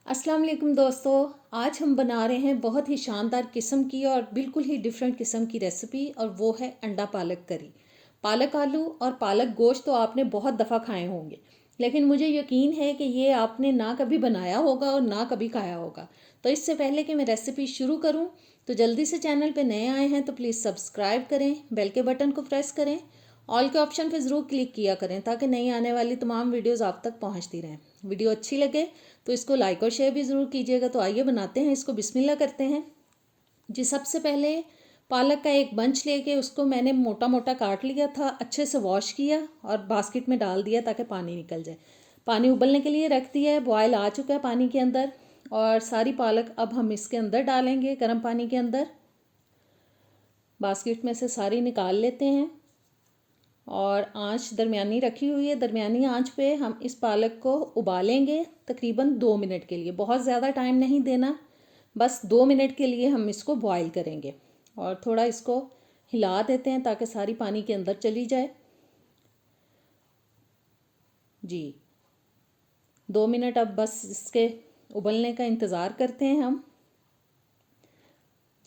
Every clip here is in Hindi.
अस्सलाम वालेकुम दोस्तों। आज हम बना रहे हैं बहुत ही शानदार किस्म की और बिल्कुल ही डिफरेंट किस्म की रेसिपी, और वो है अंडा पालक करी। पालक आलू और पालक गोश्त तो आपने बहुत दफ़ा खाए होंगे, लेकिन मुझे यकीन है कि ये आपने ना कभी बनाया होगा और ना कभी खाया होगा। तो इससे पहले कि मैं रेसिपी शुरू करूं, तो जल्दी से चैनल पे नए आए हैं तो प्लीज़ सब्सक्राइब करें, बेल के बटन को प्रेस करें, ऑल के ऑप्शन पे ज़रूर क्लिक किया करें ताकि नई आने वाली तमाम वीडियोस आप तक पहुंचती रहें। वीडियो अच्छी लगे तो इसको लाइक और शेयर भी ज़रूर कीजिएगा। तो आइए बनाते हैं इसको, बिस्मिल्लाह करते हैं जी। सबसे पहले पालक का एक बंच लेके उसको मैंने मोटा मोटा काट लिया था, अच्छे से वॉश किया और बास्केट में डाल दिया ताकि पानी निकल जाए। पानी उबलने के लिए रख दिया है, बॉयल आ चुका है पानी के अंदर। और सारी पालक अब हम इसके अंदर डालेंगे गर्म पानी के अंदर। बास्केट में से सारी निकाल लेते हैं और आंच दरमियानी रखी हुई है। दरमियानी आंच पे हम इस पालक को उबालेंगे तकरीबन 2 मिनट के लिए। बहुत ज़्यादा टाइम नहीं देना, बस 2 मिनट के लिए हम इसको बॉईल करेंगे। और थोड़ा इसको हिला देते हैं ताकि सारी पानी के अंदर चली जाए जी। 2 मिनट अब बस इसके उबलने का इंतज़ार करते हैं हम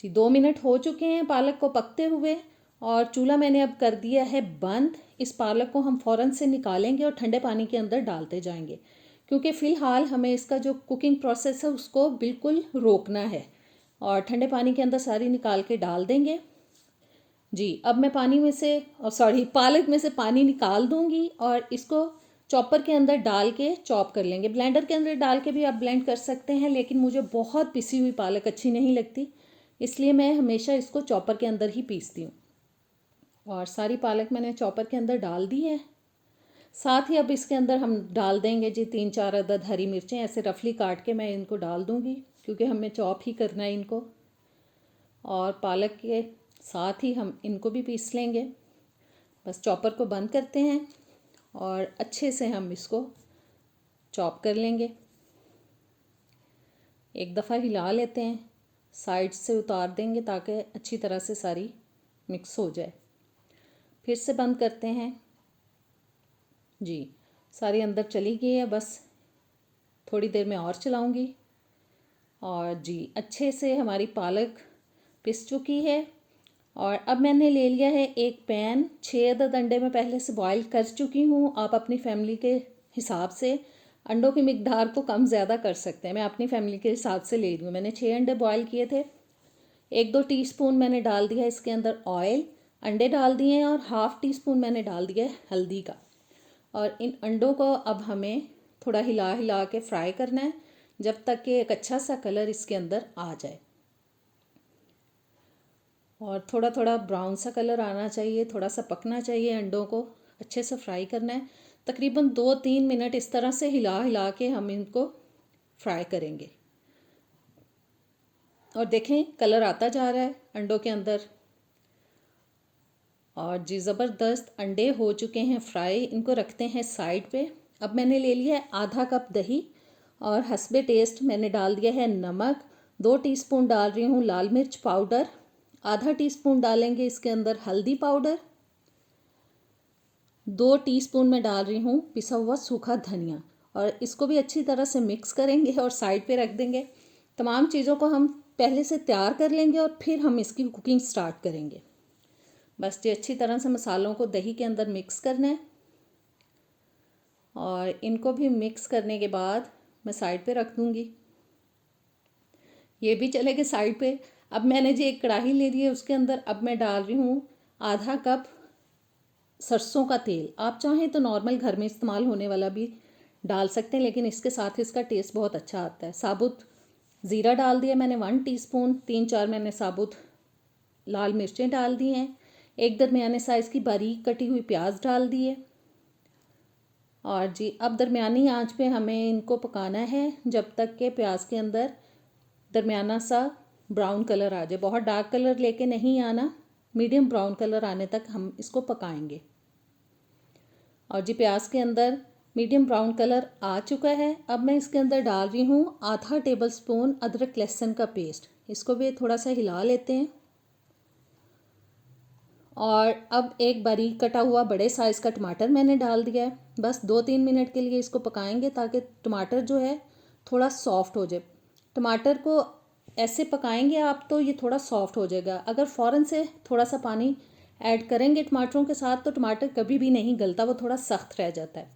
जी। 2 मिनट हो चुके हैं पालक को पकते हुए, और चूल्हा मैंने अब कर दिया है बंद। इस पालक को हम फ़ौरन से निकालेंगे और ठंडे पानी के अंदर डालते जाएंगे, क्योंकि फ़िलहाल हमें इसका जो कुकिंग प्रोसेस है उसको बिल्कुल रोकना है। और ठंडे पानी के अंदर सारी निकाल के डाल देंगे जी। अब मैं पानी में से पालक में से पानी निकाल दूंगी और इसको चॉपर के अंदर डाल के चॉप कर लेंगे। ब्लेंडर के अंदर डाल के भी आप ब्लेंड कर सकते हैं, लेकिन मुझे बहुत पिसी हुई पालक अच्छी नहीं लगती, इसलिए मैं हमेशा इसको चॉपर के अंदर ही पीसती हूँ। और सारी पालक मैंने चॉपर के अंदर डाल दी है। साथ ही अब इसके अंदर हम डाल देंगे जी 3-4 अदद हरी मिर्चें, ऐसे रफली काट के मैं इनको डाल दूँगी, क्योंकि हमें चॉप ही करना है इनको। और पालक के साथ ही हम इनको भी पीस लेंगे। बस चॉपर को बंद करते हैं और अच्छे से हम इसको चॉप कर लेंगे। एक दफ़ा हिला लेते हैं, साइड से उतार देंगे ताकि अच्छी तरह से सारी मिक्स हो जाए। फिर से बंद करते हैं जी। सारी अंदर चली गई है, बस थोड़ी देर में और चलाऊंगी। और जी अच्छे से हमारी पालक पिस चुकी है। और अब मैंने ले लिया है एक पैन। 6 अदद अंडे मैं पहले से बॉईल कर चुकी हूँ। आप अपनी फैमिली के हिसाब से अंडों की मिकदार को कम ज़्यादा कर सकते हैं। मैं अपनी फैमिली के हिसाब से ले रही हूँ। मैंने 6 अंडे बॉईल किए थे। 1-2 टीस्पून मैंने डाल दिया इसके अंदर ऑयल, अंडे डाल दिए हैं, और हाफ़ टी स्पून मैंने डाल दिया है हल्दी का। और इन अंडों को अब हमें थोड़ा हिला हिला के फ्राई करना है, जब तक कि एक अच्छा सा कलर इसके अंदर आ जाए। और थोड़ा थोड़ा ब्राउन सा कलर आना चाहिए, थोड़ा सा पकना चाहिए। अंडों को अच्छे से फ्राई करना है। तकरीबन 2-3 मिनट इस तरह से हिला हिला के हम इनको फ्राई करेंगे। और देखें कलर आता जा रहा है अंडों के अंदर। और जी ज़बरदस्त अंडे हो चुके हैं फ्राई। इनको रखते हैं साइड पे। अब मैंने ले लिया है आधा कप दही, और हस्बे टेस्ट मैंने डाल दिया है नमक। 2 टीस्पून डाल रही हूँ लाल मिर्च पाउडर। आधा टीस्पून डालेंगे इसके अंदर हल्दी पाउडर। 2 टीस्पून में डाल रही हूँ पिसा हुआ सूखा धनिया। और इसको भी अच्छी तरह से मिक्स करेंगे और साइड पे रख देंगे। तमाम चीज़ों को हम पहले से तैयार कर लेंगे और फिर हम इसकी कुकिंग स्टार्ट करेंगे। बस ये अच्छी तरह से मसालों को दही के अंदर मिक्स करना है। और इनको भी मिक्स करने के बाद मैं साइड पे रख दूँगी। ये भी चलेगा साइड पे। अब मैंने जो एक कढ़ाई ले ली है, उसके अंदर अब मैं डाल रही हूँ आधा कप सरसों का तेल। आप चाहें तो नॉर्मल घर में इस्तेमाल होने वाला भी डाल सकते हैं, लेकिन इसके साथ इसका टेस्ट बहुत अच्छा आता है। साबुत ज़ीरा डाल दिया मैंने 1 टीस्पून। 3-4 मैंने साबुत लाल मिर्चें डाल दी हैं। एक दरमियाने साइज़ की बारीक कटी हुई प्याज डाल दी है। और जी अब दरमियानी आंच पे हमें इनको पकाना है जब तक के प्याज के अंदर दरमियाना सा ब्राउन कलर आ जाए। बहुत डार्क कलर लेके नहीं आना, मीडियम ब्राउन कलर आने तक हम इसको पकाएंगे। और जी प्याज के अंदर मीडियम ब्राउन कलर आ चुका है। अब मैं इसके अंदर डाल रही हूँ आधा टेबलस्पून अदरक लहसुन का पेस्ट। इसको भी थोड़ा सा हिला लेते हैं। और अब एक बारीक कटा हुआ बड़े साइज़ का टमाटर मैंने डाल दिया है। बस 2-3 मिनट के लिए इसको पकाएंगे ताकि टमाटर जो है थोड़ा सॉफ्ट हो जाए। टमाटर को ऐसे पकाएंगे आप तो ये थोड़ा सॉफ्ट हो जाएगा। अगर फ़ौरन से थोड़ा सा पानी ऐड करेंगे टमाटरों के साथ तो टमाटर कभी भी नहीं गलता, वो थोड़ा सख्त रह जाता है।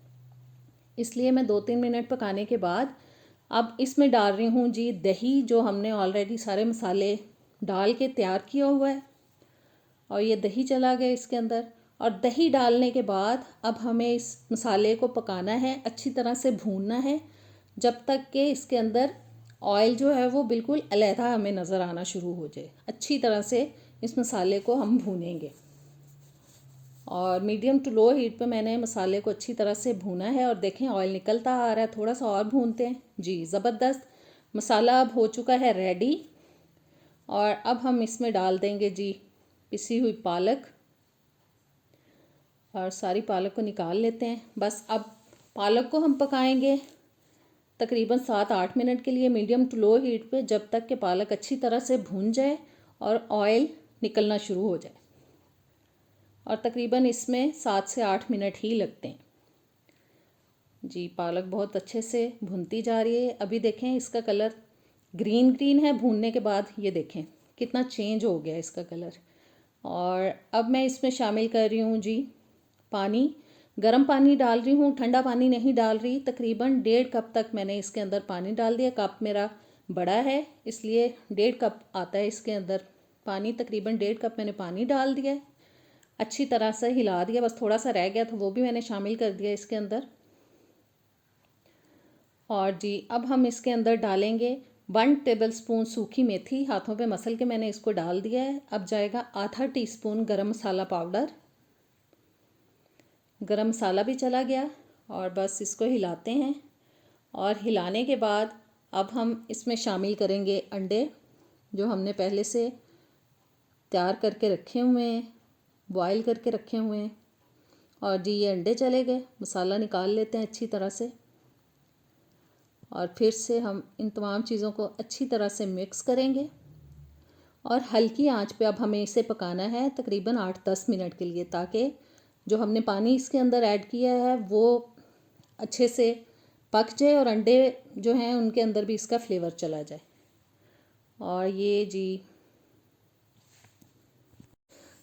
इसलिए मैं 2-3 मिनट पकाने के बाद अब इसमें डाल रही हूँ जी दही, जो हमने ऑलरेडी सारे मसाले डाल के तैयार किया हुआ है। और ये दही चला गया इसके अंदर। और दही डालने के बाद अब हमें इस मसाले को पकाना है, अच्छी तरह से भूनना है जब तक कि इसके अंदर ऑयल जो है वो बिल्कुल अलहदा हमें नज़र आना शुरू हो जाए। अच्छी तरह से इस मसाले को हम भूनेंगे और मीडियम टू लो हीट पे मैंने मसाले को अच्छी तरह से भूना है। और देखें ऑयल निकलता आ रहा है, थोड़ा सा और भूनते हैं जी। ज़बरदस्त मसाला अब हो चुका है रेडी। और अब हम इसमें डाल देंगे जी पिसी हुई पालक, और सारी पालक को निकाल लेते हैं। बस अब पालक को हम पकाएंगे तकरीबन 7-8 मिनट के लिए मीडियम टू लो हीट पे, जब तक कि पालक अच्छी तरह से भून जाए और ऑयल निकलना शुरू हो जाए। और तकरीबन इसमें 7 से 8 मिनट ही लगते हैं जी। पालक बहुत अच्छे से भुनती जा रही है। अभी देखें इसका कलर ग्रीन ग्रीन है, भूनने के बाद ये देखें कितना चेंज हो गया इसका कलर। और अब मैं इसमें शामिल कर रही हूँ जी पानी। गर्म पानी डाल रही हूँ, ठंडा पानी नहीं डाल रही। तकरीबन 1.5 कप तक मैंने इसके अंदर पानी डाल दिया। कप मेरा बड़ा है इसलिए 1.5 कप आता है इसके अंदर पानी। तकरीबन 1.5 कप मैंने पानी डाल दिया है, अच्छी तरह से हिला दिया। बस थोड़ा सा रह गया तो वो भी मैंने शामिल कर दिया इसके अंदर। और जी अब हम इसके अंदर डालेंगे 1 टेबलस्पून सूखी मेथी, हाथों पे मसल के मैंने इसको डाल दिया है। अब जाएगा आधा टीस्पून गरम मसाला पाउडर। गरम मसाला भी चला गया और बस इसको हिलाते हैं। और हिलाने के बाद अब हम इसमें शामिल करेंगे अंडे, जो हमने पहले से तैयार करके रखे हुए हैं, बॉयल करके रखे हुए हैं। और जी ये अंडे चले गए, मसाला निकाल लेते हैं अच्छी तरह से। और फिर से हम इन तमाम चीज़ों को अच्छी तरह से मिक्स करेंगे और हल्की आंच पे अब हमें इसे पकाना है तकरीबन 8-10 मिनट के लिए, ताकि जो हमने पानी इसके अंदर ऐड किया है वो अच्छे से पक जाए और अंडे जो हैं उनके अंदर भी इसका फ्लेवर चला जाए। और ये जी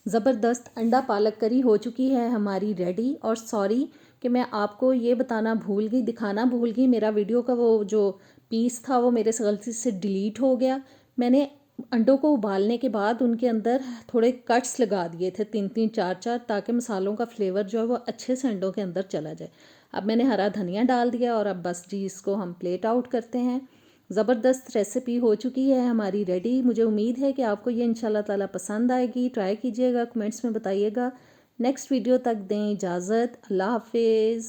ज़बरदस्त अंडा पालक करी हो चुकी है हमारी रेडी। और सॉरी कि मैं आपको ये बताना भूल गई, दिखाना भूल गई, मेरा वीडियो का वो जो पीस था वो मेरे से गलती से डिलीट हो गया। मैंने अंडों को उबालने के बाद उनके अंदर थोड़े कट्स लगा दिए थे 3-3 4-4, ताकि मसालों का फ्लेवर जो है वो अच्छे से अंडों के अंदर चला जाए। अब मैंने हरा धनिया डाल दिया और अब बस जी इसको हम प्लेट आउट करते हैं। ज़बरदस्त रेसिपी हो चुकी है हमारी रेडी। मुझे उम्मीद है कि आपको ये इंशाल्लाह ताला पसंद आएगी। ट्राई कीजिएगा, कमेंट्स में बताइएगा। नेक्स्ट वीडियो तक दें इजाज़त। अल्लाह हाफिज़।